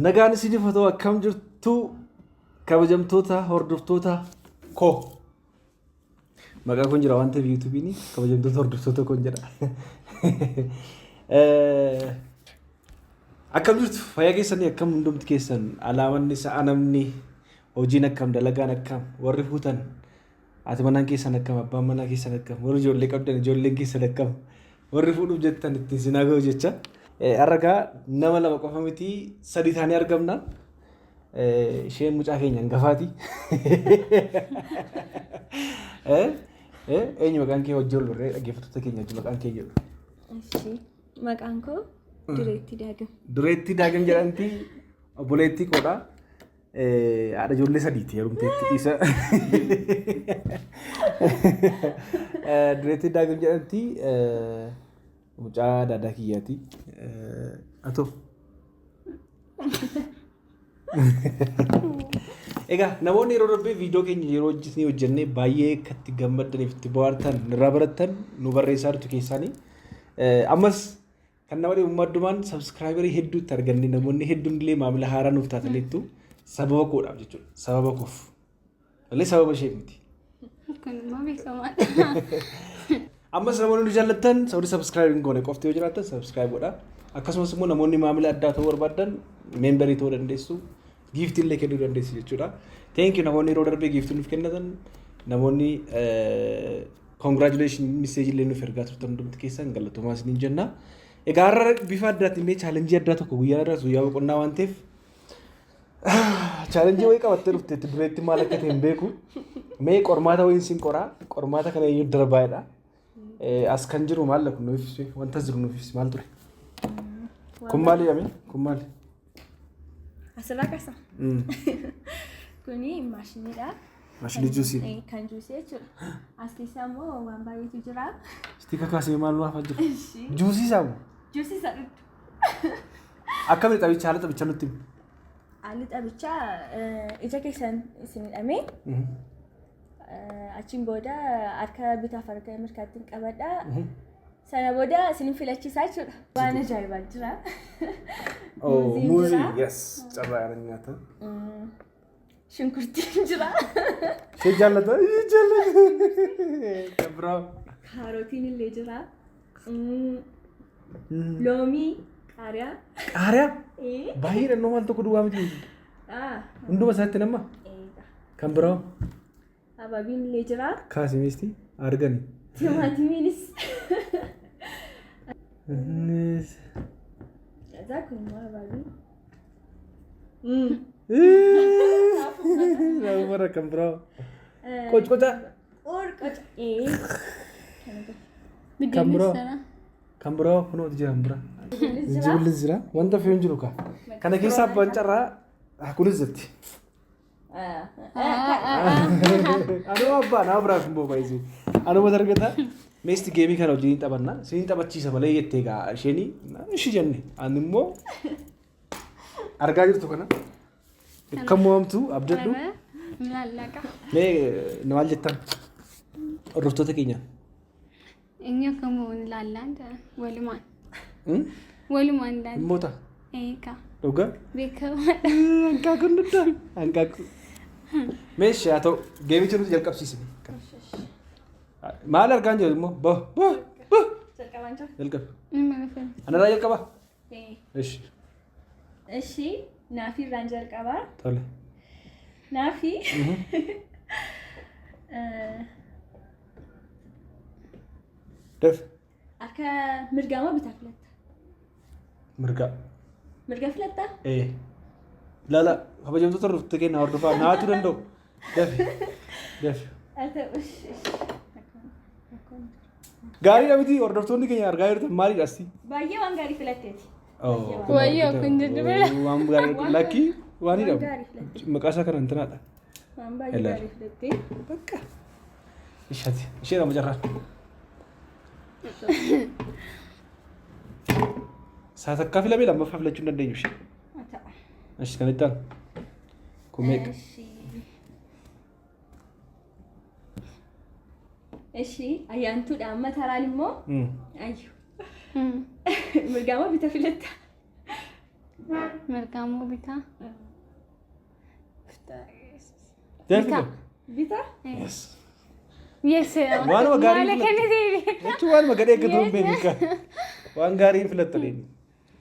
Nagaan isin fatoo akkam jirtu kabajamtoota hordoftoota koo. Maqaa kun jira waan ta'eef YouTube'ini kabajamtoota hordoftoota koo jedha. Akkam jirtu fayyaa keessanii akkam hundumti keessan alaamanni sa'a namni hojiin akkam dalagaan akkam warri fuutan ati manaan keessan akkam abbaan manaa keessan akkam warri ijoollee qabdan ijoolleen keessan akkam warri fuudhuuf jettan ittiin sinaa ga'u jecha. Arragaa nama lama qofa miti sadii taanee argamna. Isheen mucaa keenya hangafaati. Eenyu maqaan kee hojii ol barree dhaggeeffattoota keenya wajjin maqaan kee jedhu. Maqaan koo Dureetti Daagam. Dureetti Daagam jedhamti obboleettii koodha. Haadha ijoollee sadiiti heerumteetti dhiisa. Dureetti Daagam jedhamti mucaa daadaa kiyyaati. Atoo. Egaa namoonni yeroo darbee viidiyoo keenya yeroo hojjennee baay'ee akkatti gammadaniif itti bohaartan irraa barattan nu barreessaa jirtu keessaanii. Ammas kan nama dhibu maddumaan sabskraayibarii hedduutti arganne namoonni hedduun illee maamila haaraa nuuf taataniittu sababa koodhaaf jechuudha. Sababa koof. Malee sababa ishee miti. Kunimmoo beekamaadha. Ammas namoonni nu jaallattan sababa sabskraayibiin goone qofti yoo jiraatan sabskraayib godhaa. Akkasumas immoo namoonni maamila addaa ta'uu barbaadan meembarii ta'uu dandeessu. Giiftii illee kennuu dandeessu jechuudha. Thank you namoonni yeroo darbee giiftii nuuf kennatan namoonni congratulation message illee nuuf ergaa turtan hundumti keessan galatoomaa isiniin jenna. Egaa har'a bifa addaatiin mee chaalenjii addaa tokko guyyaa irraa guyyaa boqonnaa waan ta'eef chaalenjii wayii qabattee dhufteetti dureetti maal akka ta'e hin beeku. Mee qormaata wayiin siin qoraa qormaata kana iyyuu darbaadha. As kan jiru maal kun nuuf ibsi wanta jiru nuuf ibsi maal ture? Kun maali yaame? Kun maali? Asirraa kaasa. Kuni maashiniidha. Maashinii juusii. Kan juusii jechuudha. As keessa immoo waan baay'eetu jira. Istika kaasee maal nuuf jiru? Juusii saamu? Juusii sadhuutu. Akkamitti xabicha haala xabicha nutti himi? Haalli xabichaa ija keessan isin hidhamee achiin booda harka bitaaf harka mirkaattiin qabadha. Sana booda isin filachiisaa jechuudha. Waan ajaa'ibaa jira. Muuzii, yes. Carraa yaada nyaata. Shunkurtiin jira. Ishee jaallata? Jaallata. Kan biraa. Kaarotiin illee jira. Loomii, qaariyaa. Qaariyaa? Baay'eedha nama waan tokko duwwaa miti. Hunduma isaatti nama? Kan biraa? Abaabiin illee jira. Kaasimisti argani. Timaatimiinis. Ada kun immoo abaabii. Nama mara kan biraa? Qoca. Qoca. Kan biraa? Kan biraa kunuutu jira biraa. Jibillis jira. Wanta fe'uun jiru kaa. Kana keessaa abbaan carraa kunis jirti. Anuma abbaan abraa kun boobaayisu. Anuma dargata. Meesti geemii kana wajjin taphanna. Siin taphachiisa malee jettee egaa isheenii ishii jenne. Ani immoo argaa jirtu kana. Kan mo'amtu abdadhu. Mee maal jettan? Hordoftoota keenya. Inni akkam ilaallaan walumaan. Walumaan ilaallaan. Moota. Eegaa. Dhugaa? Beekamaadha. Hanqaa kun duddaa. Hanqaa kun. Meeshii haa ta'u geemicha nuti jalqabsiisne. Maal argaan jiru immoo? Jalqabe. Anarraa jalqabaa? Eshi. Eshi naafi irraan jalqabaa. Tole. Naafi. Def. Akka mirgaa moo bitaa filatta? Mirgaa. Mirga filatta? Lala kabajamtoota hordoftoota keenya hordofaa naatu danda'u. Def. Gaarii miti hordoftoonni keenya argaa jirtan maalidha asii? Baay'ee waan gaarii filatteeti. Wayyoo kun jijjiirra. Waan gaarii lakkii waanidha. Maqaa isaa kana intinaadha. Waan baay'ee gaarii filattee. Bakka. Ishati. Ishee nama jarraan. Saa takkaa filamee lammaffaa filachuu hin dandeenyu ishee. Ashi kan ittaan. Kun meeqa? Eshi ayyaantuudha amma taraan immoo ayyu mirgamoo bita filata. Mirgamoo bita. Bita? Yes. Yes. Waan magaarii Maala kennite. jechuun waan magaarii eeggatu hin beeku. Waan gaarii filatta deemi.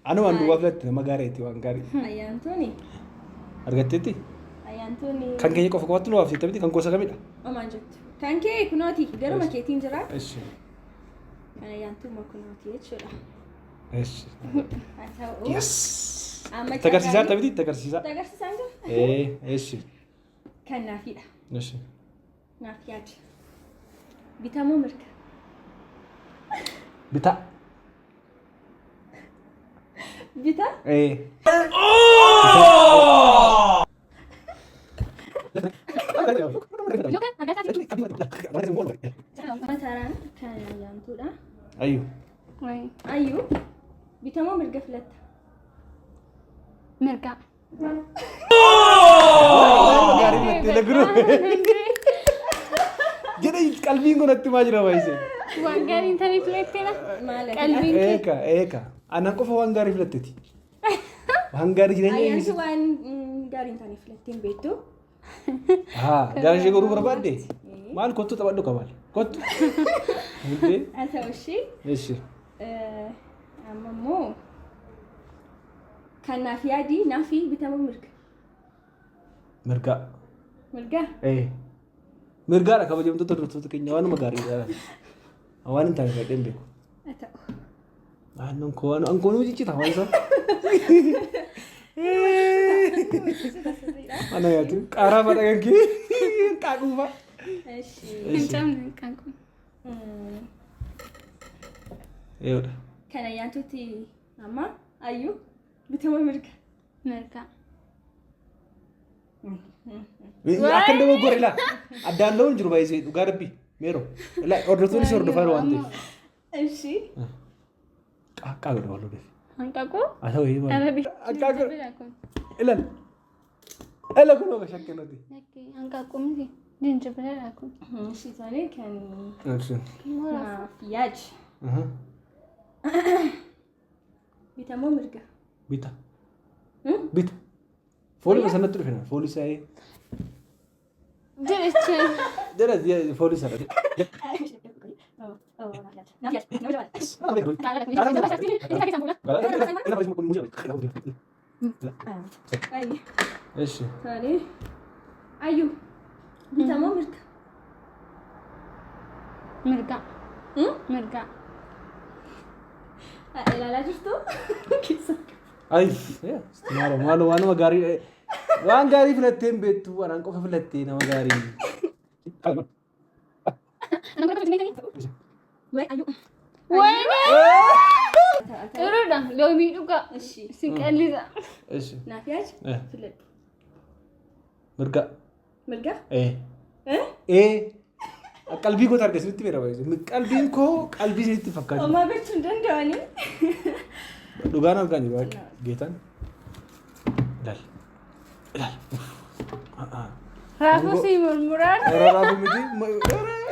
Anuma duwwaa filatte nama gaariiti waan gaarii. Ayyaantuuni. Argatteetti? Ayyaantuuni. Kan keenya qofa qofaatti nu waafsitta miti kan gosa kamidha? Omaan jettu. Kan kee kunooti garuma keetiin jira. Eshi. Kan ayyaantuuma kunooti jechuudha. Eshi. Haa ta'u. Yes. Amma Tagarsiisaa taphiti tagarsiisaa. Tagarsiisaan jira. Eshi. Kan naafiidha. Eshi. Naaf yaada. Bitamoo mirga. Bita. Bita? Mataraan kan ayyaantuudha. Ayyu. Ayyu. Bitamoo mirga filatta. Mirga. Gaarii filattee laguruu. Jedhe qalbiin kun natti maa jira baay'isee. Waan gaarii tanii filatteera. Maala. Qalbiin kee. Eeka. Anaan qofa waan gaarii filatteeti. Waan gaarii jireenya Ayyaantu waan gaarii taanii filatteen beektu. Gaarii ishee godhuu barbaadde? Maal kottu taphadhu qabaal? Kottu. Haa ta'u ishee. Eshi. Amma immoo kan naaf yaadi naafi bitamoo mirga. Mirgaa. Mirga? Mirgaadha kabajamtoota dubartoota keenya waanuma gaariidha. Waan hin taane fedheen beeku. Haa ta'u. Ankoon hojii cita waan isaa. Mana yaatu qaaraa fadha kan kee qaaquufa. Hin cabne qaaqu. Eeyoodha. Kan ayyaantuutti amma ayyuu bitamoo mirga. Mirga. Akka indoo gore laa addaan loon jiru baay'isee dhugaa rabbi meeroo hordoftoonni si hordofaa waan ta'eef. Ishii. Qaqqaa godha waloo deefi. Hanqaquu. Haa ta'u hii maal. Arabi. Akka ilal. Ela kun oga shakke nuti. Hanqaquu miti. Jinjibila kun. Ishii taanii kan Action. naaf yaadi. Bitamoo mirga. Bita. Bita. Foolii sanatti dhufe na foolii isaa Jirichi. jira foolii sana. Eshi. Taanii ayyuu bitamoo mirga. Mirga. Mirga. Ilaalaa jirtu? Ay, maalo waanuma gaarii waan gaarii filattee hin beektu waan qofa filattee nama gaarii. Wayne. Irudha loomii dhugaa. Si qallisa. Eshi. Naaf yaadi? Filadhu. Mirga. Mirga? Qalbii koo targa isinitti beera baay'ee. Qalbiin koo qalbii isinitti fakkaatu. Homaa gochuu hin danda'anii. Dhugaan argaan jiru geetaan. Ilaal. Ilaal. Raafuu si murmuraan. Raafuu miti.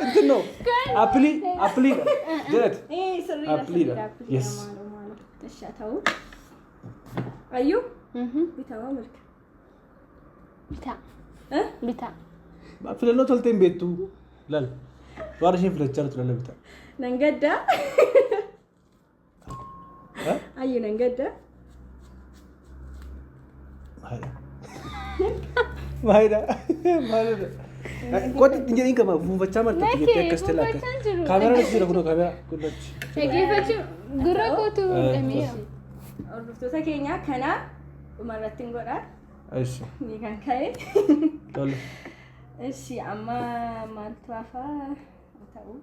Intin noo. Appilii. Jedhati. Sirriidha. Appiliidha. Yes. Eshi haa ta'u. Ayyuu. Bitamoo mirga. Bita. Bita. Filannoo toltee hin beektu. Ilaal. Waan isheen filachaa jirtu laala bita. Nan gaddaa. Ayyuu nan gaddaa. Maalidha? Kooti ittiin jedhiin qaba buufachaa marta jettee akkas ta'e laakka. Kaameraa natti jira kunoo kaameraa kunnatti. Dhaggeeffachuu gurra kootu dhameera. Hordoftoota keenya kana dhumarratti hin godhaa. Eshi. Ni kan ka'e. Tole. Eshi amma maaltu hafaa ta'u.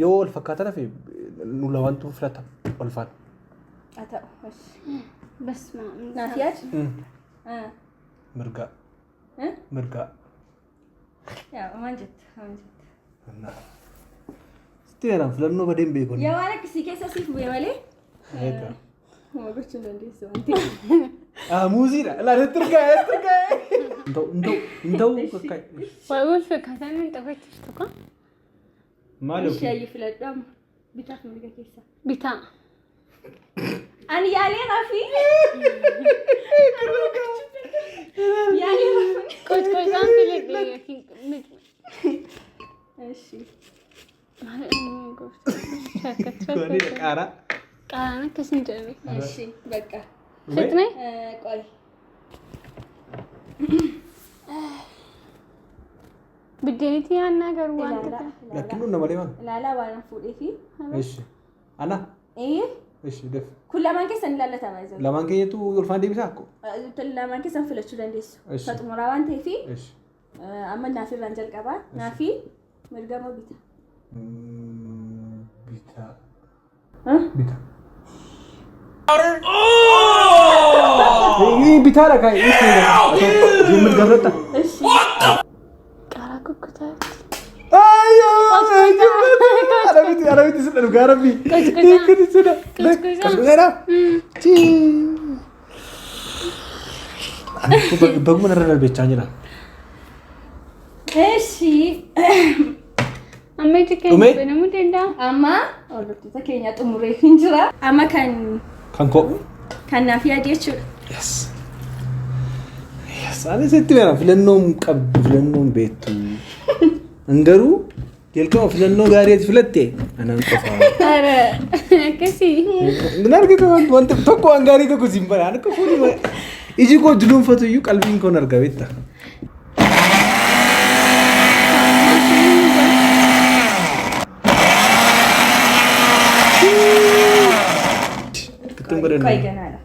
Yoo wal fakkaatan hafe nu lawaantu filata wal faana. Haa ta'u. Basma. Naaf yaadi? Mirgaa. Mirgaa. Yaa maal jetta? Sitti heeraan filannoo badeen beekon. Yaa waan akkasii keessa siif bu'e malee. Eegaa. Homaa gochuu hin dandeessu wanti. Muuziidha. Ilaalee turgaa'ee. Hin ta'u kakkaa'e. Waa wal fakkaatan hin taphachiistu kan? Maali? Ishee ayyuu filadhu amma. بيتا في ملقا كيسا بيتا أنا يالي رافي يالي رافي كويس أنا في لك ماشي أنا كسين جربي ماشي بقى فتني قوي بديتي أنا قروان لكنه نمالي لا وانا فودي فيه ايش انا ايه ايش دف كل ما كيسن لا تمايزو لما كيتو يرفان دي بيساكو لما كيسن فلتشو دنديس إيش؟ فتمراوان تيفي ايش اما نافي رانجل قبا نافي مرغمو بيتا بيتا ها بيتا ini bicara kayak itu atau jumlah garota ايش كاراكو كتاب ayo ada itu sudah garabi itu sudah sudah aku bagaimana rela becanya lah ايش أمي تكين أمي؟ بنمو تندا اما اولتو تكينيا تمري فينجرا اما kan kok كان نافي اديتشو yes ana sitti mera filannoon qabdu filannoon beektu angaru jalqaba filannoo gaariitti filatte anan qofa اره كسي min argita wanta tokko an gaarii tokko sin bara an ko fuuni iji ko dunuunfatu iyyuu qalbiin koon argabetta كوي جنالا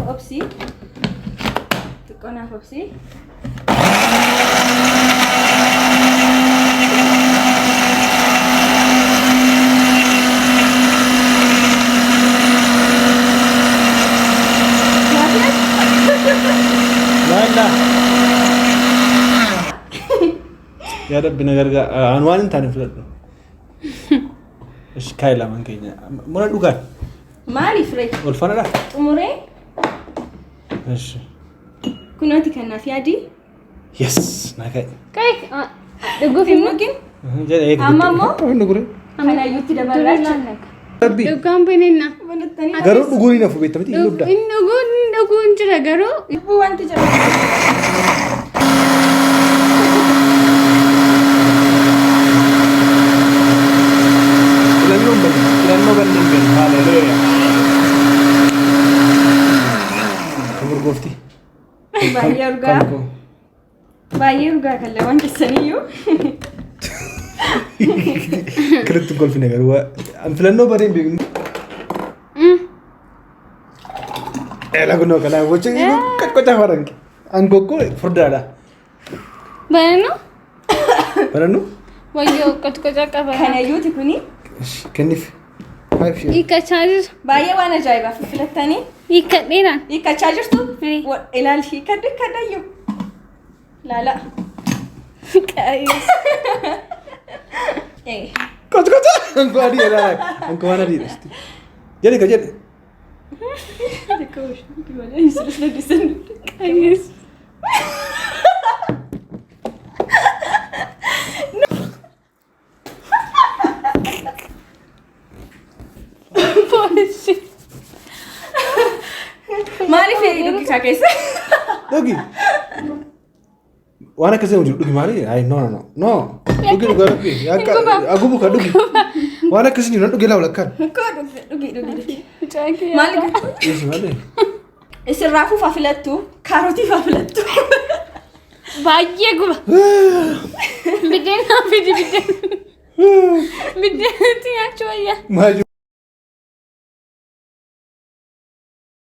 اوبسي تكونا اوبسي لا يا رب نغرغا عنوان انت نفلت ايش كايلا من كينيا من دوغان مالي فري والفنا لا تمري ايش كنوتي كان نافي ادي يس ناكاي كيك دغو في ممكن جاي هيك أمامو؟ نغوري انا يوتي دبرات ربي دوغان بيننا من الثاني غرو دغوري نفو بيت متي يوبدا إنه انجرا غرو يبو انت جرب لانه بن هاليلويا كبر قفتي بايرغا كله وانت سنيو كنت تقول في نجار هو أنفلانو بعدين بيجون لا كنا كلا وجه كتكوت هارنك أنكوكو فردادا بنو برانو ويو كتكوتا كفا كان يوتي كوني كنيف هاي في إيكا تشارجر بايه وانا جايبه في الثاني إيكا نيران يكا تشارجرتو الى الشي كديو لا كايس ايه كتكوت أنكو أدي لا أنكو أنا دي است jadi kerja دكوش gimana sudah disen كايس مالي في دوكي كاكيس dogi wana kaze unju dogi mari ay no dogi dogi rapi aku buka dogi wana kaze ni dogi la walakan دوكي تاكي مالي yes male الرافو فافلتو كاروتي فافلتو بايه غبا بدينا بدين تيا شويه maju